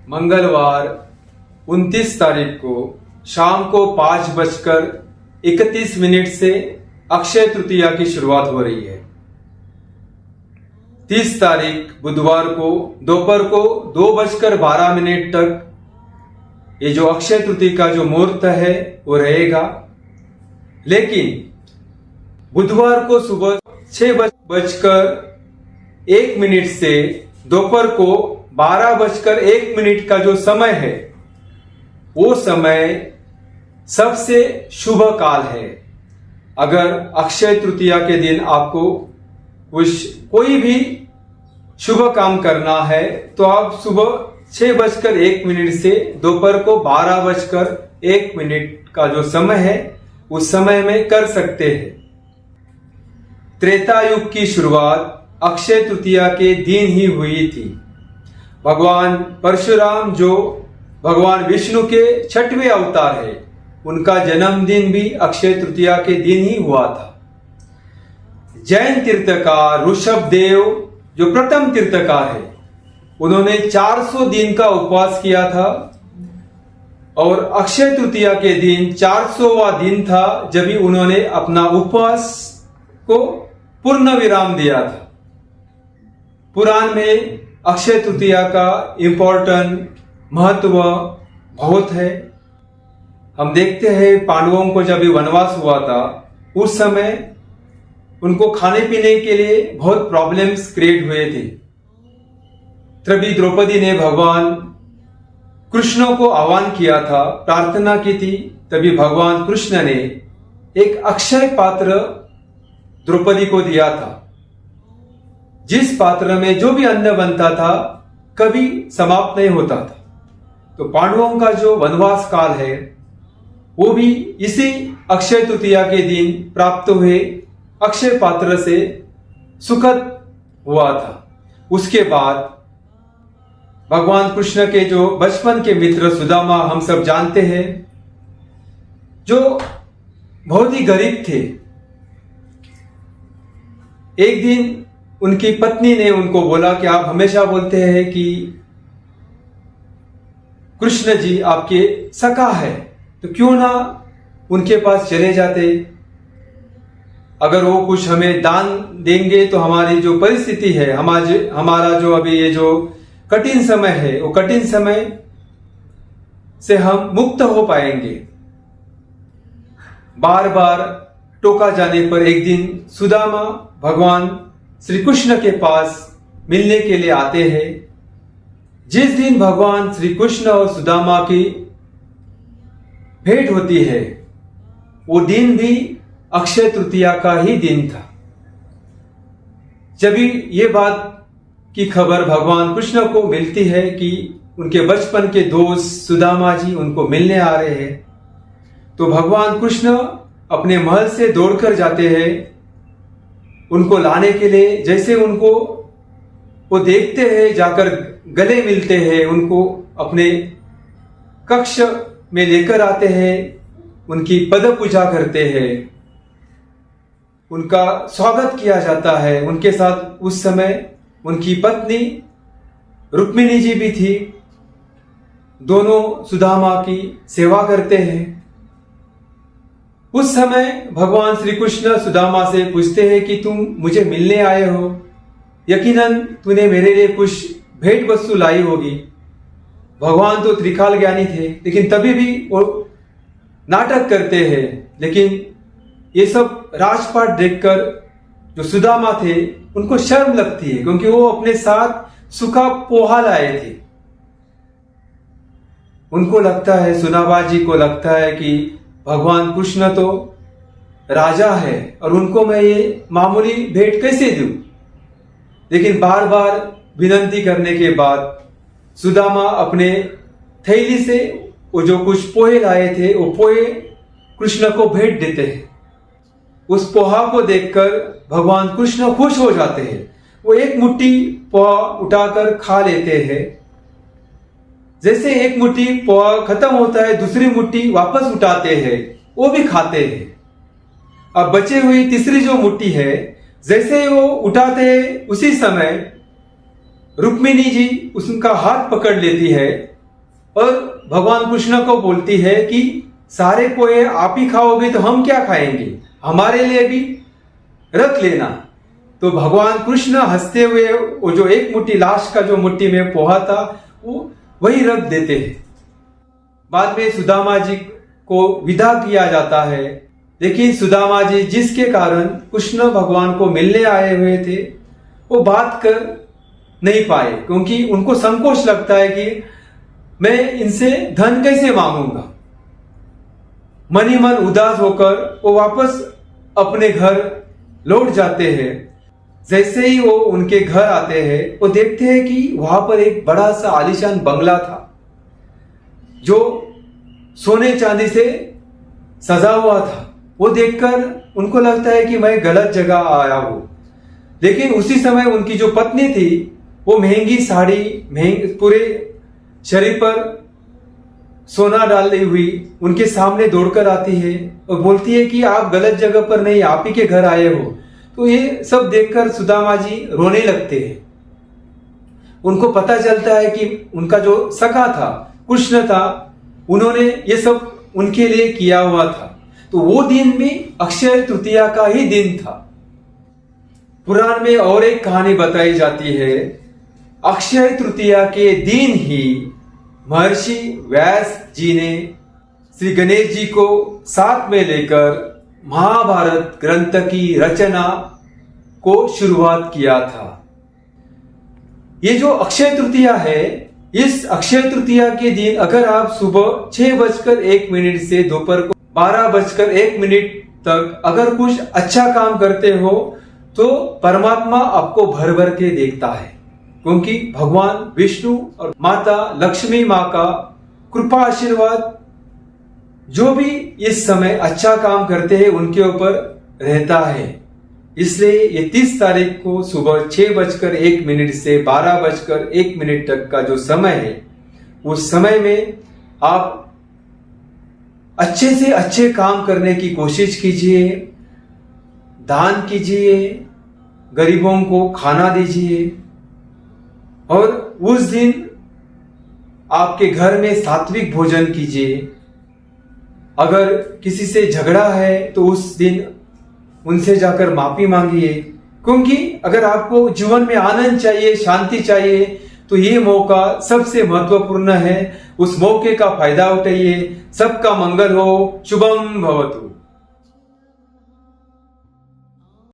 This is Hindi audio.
मंगलवार 29 तारीख को शाम को 5:31 से अक्षय तृतीया की शुरुआत हो रही है। 30 तारीख बुधवार को दोपहर को 2:12 तक ये जो अक्षय तृतीया का जो मुहूर्त है वो रहेगा। लेकिन बुधवार को सुबह 6:01 से दोपहर को 12:01 का जो समय है वो समय सबसे शुभ काल है। अगर अक्षय तृतीया के दिन आपको कोई भी शुभ काम करना है तो आप सुबह 6:01 से दोपहर को 12:01 का जो समय है उस समय में कर सकते हैं। त्रेता युग की शुरुआत अक्षय तृतीया के दिन ही हुई थी। भगवान परशुराम जो भगवान विष्णु के 6वें अवतार है, उनका जन्मदिन भी अक्षय तृतीया के दिन ही हुआ था। जैन तीर्थकार ऋषभदेव जो प्रथम तीर्थकार है, उन्होंने 400 दिन का उपवास किया था और अक्षय तृतीया के दिन 400वां दिन था जब भी उन्होंने अपना उपवास को पूर्ण विराम दिया था। पुराण में अक्षय तृतीया का इंपॉर्टेंट महत्व बहुत है। हम देखते हैं पांडवों को जब भी वनवास हुआ था उस समय उनको खाने पीने के लिए बहुत प्रॉब्लम्स क्रिएट हुए थे। तभी द्रौपदी ने भगवान कृष्ण को आह्वान किया था, प्रार्थना की थी। तभी भगवान कृष्ण ने एक अक्षय पात्र द्रौपदी को दिया था, जिस पात्र में जो भी अन्न बनता था कभी समाप्त नहीं होता था। तो पांडवों का जो वनवास काल है वो भी इसी अक्षय तृतीया के दिन प्राप्त हुए अक्षय पात्र से सुखद हुआ था। उसके बाद भगवान कृष्ण के जो बचपन के मित्र सुदामा, हम सब जानते हैं, जो बहुत ही गरीब थे। एक दिन उनकी पत्नी ने उनको बोला कि आप हमेशा बोलते हैं कि कृष्ण जी आपके सखा है, तो क्यों ना उनके पास चले जाते। अगर वो कुछ हमें दान देंगे तो हमारी जो परिस्थिति है, हमारा जो अभी ये जो कठिन समय है, वो कठिन समय से हम मुक्त हो पाएंगे। बार बार टोका जाने पर एक दिन सुदामा भगवान श्री कृष्ण के पास मिलने के लिए आते हैं। जिस दिन भगवान श्री कृष्ण और सुदामा की भेंट होती है वो दिन भी अक्षय तृतीया का ही दिन था। जब ये बात की खबर भगवान कृष्ण को मिलती है कि उनके बचपन के दोस्त सुदामा जी उनको मिलने आ रहे हैं, तो भगवान कृष्ण अपने महल से दौड़कर जाते हैं उनको लाने के लिए। जैसे उनको वो देखते हैं, जाकर गले मिलते हैं, उनको अपने कक्ष में लेकर आते हैं, उनकी पद पूजा करते हैं, उनका स्वागत किया जाता है। उनके साथ उस समय उनकी पत्नी रुक्मिणी जी भी थी। दोनों सुदामा की सेवा करते हैं। उस समय भगवान श्री कृष्ण सुदामा से पूछते हैं कि तुम मुझे मिलने आए हो, यकीनन तूने मेरे लिए कुछ भेंट वस्तु लाई होगी। भगवान तो त्रिकाल ज्ञानी थे, लेकिन तभी भी वो नाटक करते हैं। लेकिन ये सब राजपाट देखकर जो सुदामा थे उनको शर्म लगती है, क्योंकि वो अपने साथ सूखा पोहा लाए थे। उनको लगता है, सुदामा जी को लगता है कि भगवान कृष्ण तो राजा है और उनको मैं ये मामूली भेंट कैसे दूं। लेकिन बार बार विनती करने के बाद सुदामा अपने थैली से वो जो कुछ पोहे लाए थे वो पोहे कृष्ण को भेंट देते हैं। उस पोहा को देखकर भगवान कृष्ण खुश हो जाते हैं। वो एक मुट्ठी पोहा उठाकर खा लेते हैं। जैसे एक मुट्ठी पोहा खत्म होता है, दूसरी मुट्ठी वापस उठाते हैं, वो भी खाते हैं। अब बची हुई तीसरी जो मुट्ठी है, जैसे वो उठाते हैं उसी समय रुक्मिणी जी उसका हाथ पकड़ लेती है और भगवान कृष्ण को बोलती है कि सारे पोहे आप ही खाओगे तो हम क्या खाएंगे, हमारे लिए भी रख लेना। तो भगवान कृष्ण हंसते हुए वो जो एक मुट्ठी लाश का जो मुट्ठी में पोहा था वो वही रख देते हैं। बाद में सुदामा जी को विदा किया जाता है, लेकिन सुदामा जी जिसके कारण कृष्ण भगवान को मिलने आए हुए थे वो बात कर नहीं पाए, क्योंकि उनको संकोच लगता है कि मैं इनसे धन कैसे मांगूंगा। मन ही मन उदास होकर वो वापस अपने घर लौट जाते हैं। जैसे ही वो उनके घर आते हैं वो देखते हैं कि वहां पर एक बड़ा सा आलीशान बंगला था जो सोने चांदी से सजा हुआ था। वो देखकर उनको लगता है कि मैं गलत जगह आया हूं। लेकिन उसी समय उनकी जो पत्नी थी वो महंगी साड़ी पूरे शरीर पर सोना डाली हुई उनके सामने दौड़कर आती है और बोलती है कि आप गलत जगह पर नहीं, आप ही के घर आए हो। तो ये सब देखकर सुदामा जी रोने लगते हैं। उनको पता चलता है कि उनका जो सखा था कृष्ण था, उन्होंने ये सब उनके लिए किया हुआ था। तो वो दिन भी अक्षय तृतीया का ही दिन था। पुराण में और एक कहानी बताई जाती है। अक्षय तृतीया के दिन ही महर्षि व्यास जी ने श्री गणेश जी को साथ में लेकर महाभारत ग्रंथ की रचना को शुरुआत किया था। ये जो अक्षय तृतीया है, इस अक्षय तृतीया के दिन अगर आप सुबह 6:01 से दोपहर को 12:01 तक अगर कुछ अच्छा काम करते हो तो परमात्मा आपको भर भर के देखता है, क्योंकि भगवान विष्णु और माता लक्ष्मी माँ का कृपा आशीर्वाद जो भी इस समय अच्छा काम करते हैं उनके ऊपर रहता है। इसलिए ये 30 तारीख को सुबह 6:01 से 12:01 तक का जो समय है, उस समय में आप अच्छे से अच्छे काम करने की कोशिश कीजिए, दान कीजिए, गरीबों को खाना दीजिए और उस दिन आपके घर में सात्विक भोजन कीजिए। अगर किसी से झगड़ा है तो उस दिन उनसे जाकर माफी मांगिए, क्योंकि अगर आपको जीवन में आनंद चाहिए, शांति चाहिए, तो ये मौका सबसे महत्वपूर्ण है। उस मौके का फायदा उठाइए। सबका मंगल हो। शुभम भवतु।